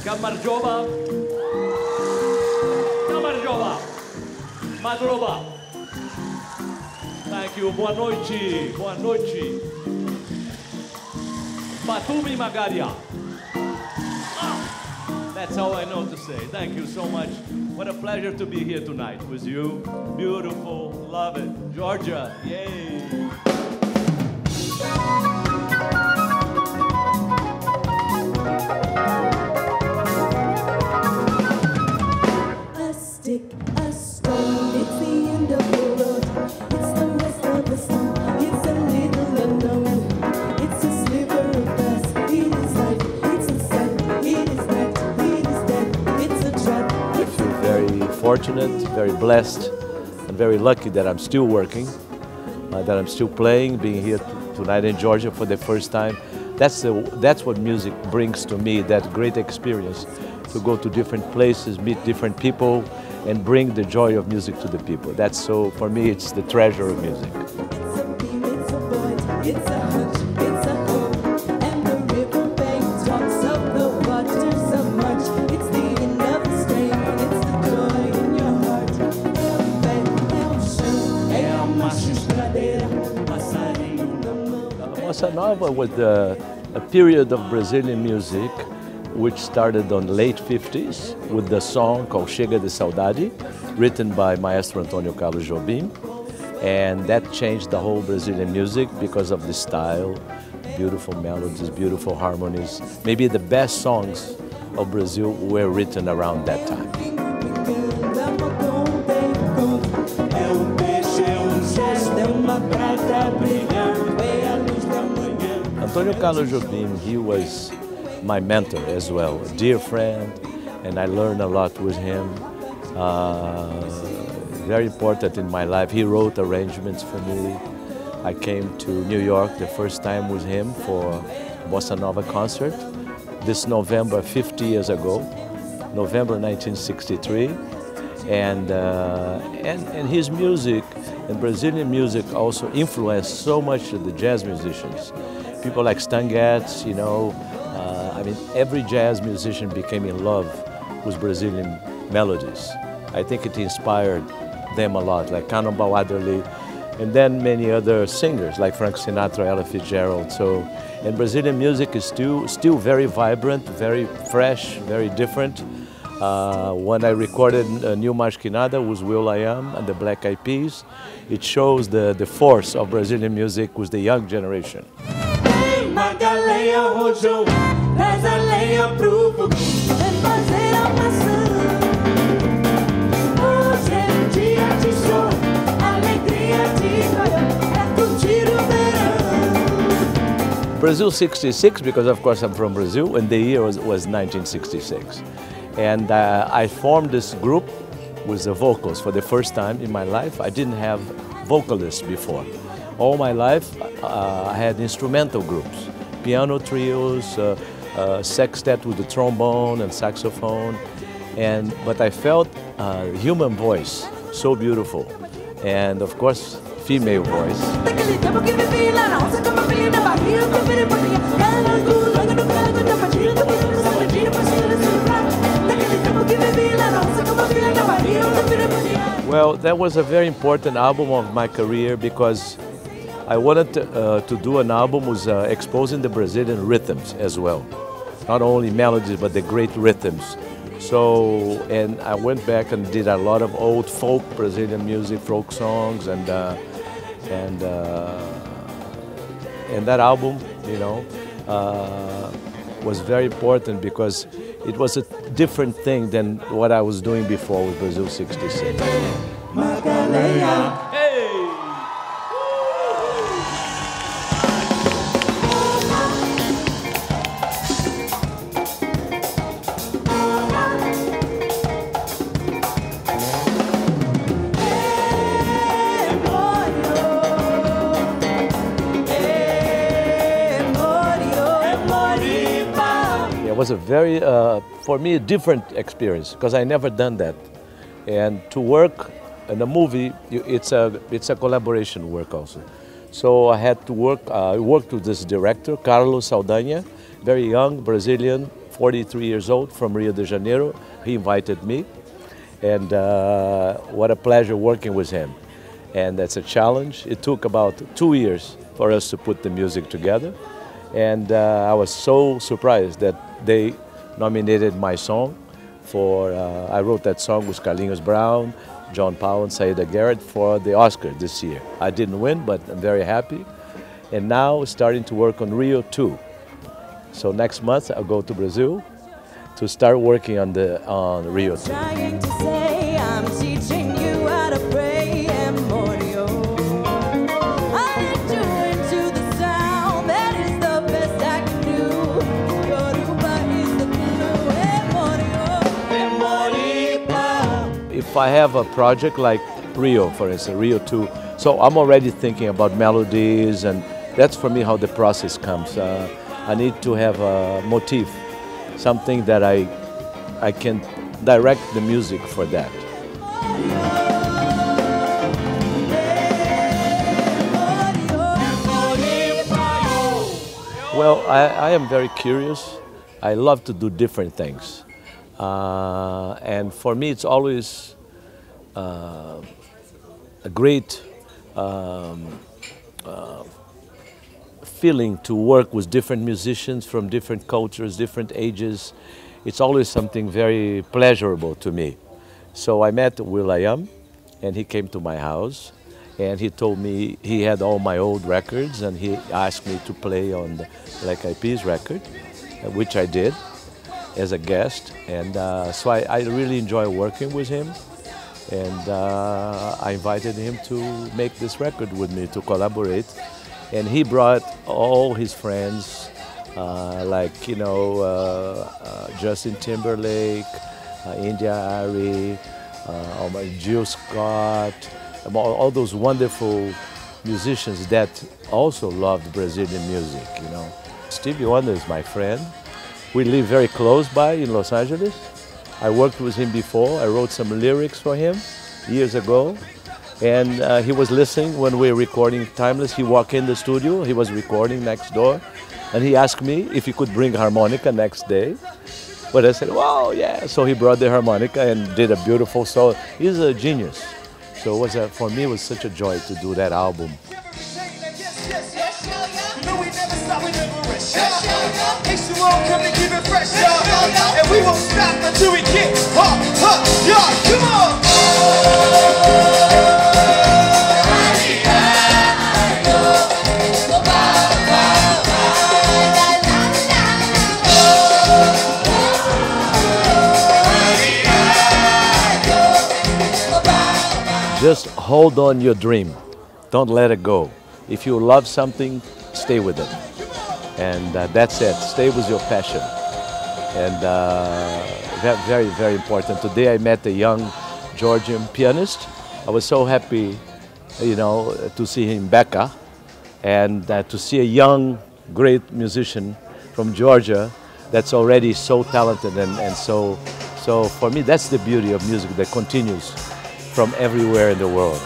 Gamarjova, Madrova. Thank you. Boa noite. Boa noite. Batumi Magaria. That's all I know to say. Thank you so much. What a pleasure to be here tonight with you. Beautiful. Love it. Georgia. Yay. A stone, it's the end of the road. It's the rest of the sun. It's a little unknown. It's a sliver of dust. It is light. It's a sun. It is night. It is death. It's a trap. I feel very fortunate, very blessed, and very lucky that I'm still working, that I'm still playing, being here tonight in Georgia for the first time. That's what music brings to me, that great experience to go to different places, meet different people, and bring the joy of music to the people. That's so, for me, it's the treasure of music. It's a beam, it's a void, it's a hunch, it's a hope. And the riverbank talks of the waters so much. It's the end of the strain, it's the joy in your heart. É o pé, é o chão, é a marcha estradeira, passarinho na mão. Bossa Nova was a period of Brazilian music which started on the late 50s with the song called Chega de Saudade, written by Maestro Antônio Carlos Jobim. And that changed the whole Brazilian music because of the style, beautiful melodies, beautiful harmonies. Maybe the best songs of Brazil were written around that time. Antônio Carlos Jobim, he was my mentor as well, a dear friend, and I learned a lot with him. Very important in my life. He wrote arrangements for me. I came to New York the first time with him for a Bossa Nova concert this November, 50 years ago, November 1963. And his music and Brazilian music also influenced so much of the jazz musicians. People like Stan Getz, you know, I mean, every jazz musician became in love with Brazilian melodies. I think it inspired them a lot, like Cannonball Adderley, and then many other singers like Frank Sinatra, Ella Fitzgerald. So, and Brazilian music is still very vibrant, very fresh, very different. When I recorded New Masquinada with will.i.am and the Black Eyed Peas, it shows the force of Brazilian music with the young generation. Brazil 66, because of course I'm from Brazil, and the year was 1966. And I formed this group with the vocals for the first time in my life. I didn't have vocalists before. All my life I had instrumental groups, piano trios, sextet with the trombone and saxophone, but I felt human voice, so beautiful, and of course female voice. Well, that was a very important album of my career because I wanted to do an album with exposing the Brazilian rhythms as well. Not only melodies, but the great rhythms. So, and I went back and did a lot of old folk Brazilian music, folk songs, and that album, you know, was very important because it was a different thing than what I was doing before with Brazil 66. It was a very, for me, a different experience because I never done that. And to work in a movie, it's a collaboration work also. So I had to work, I worked with this director, Carlos Saldanha, very young Brazilian, 43 years old from Rio de Janeiro. He invited me, and what a pleasure working with him. And that's a challenge. It took about 2 years for us to put the music together. And I was so surprised that they nominated my song for, I wrote that song with Carlinhos Brown, John Powell and Saida Garrett for the Oscar this year. I didn't win, but I'm very happy. And now starting to work on Rio 2. So next month I'll go to Brazil to start working on Rio 2. Trying to say I'm teaching you how to pray and Morio. I let you into the sound, that is the best I can do. Yoruba is the clue, and Morio. If I have a project like Rio, for instance, Rio 2, so I'm already thinking about melodies, and that's for me how the process comes. I need to have a motif, something that I can direct the music for that. Well, I am very curious. I love to do different things. And for me, it's always a great feeling to work with different musicians from different cultures, different ages. It's always something very pleasurable to me. So I met will.i.am, and he came to my house, and he told me he had all my old records, and he asked me to play on the Black Eyed Peas record, which I did as a guest. And so I really enjoy working with him, and I invited him to make this record with me, to collaborate. And he brought all his friends, like, you know, Justin Timberlake, India Ari, Jill Scott, all those wonderful musicians that also loved Brazilian music, you know. Stevie Wonder is my friend. We live very close by in Los Angeles. I worked with him before. I wrote some lyrics for him years ago. And he was listening when we were recording Timeless. He walked in the studio, he was recording next door, and he asked me if he could bring harmonica next day. But I said, wow, yeah. So he brought the harmonica and did a beautiful song. He's a genius. So it was for me, it was such a joy to do that album. And we won't stop until we get come on! Just hold on your dream. Don't let it go. If you love something, stay with it. And that's it. Stay with your passion. And very, very important. Today I met a young Georgian pianist. I was so happy, you know, to see him, Becca, and to see a young, great musician from Georgia that's already so talented and so for me, that's the beauty of music that continues from everywhere in the world.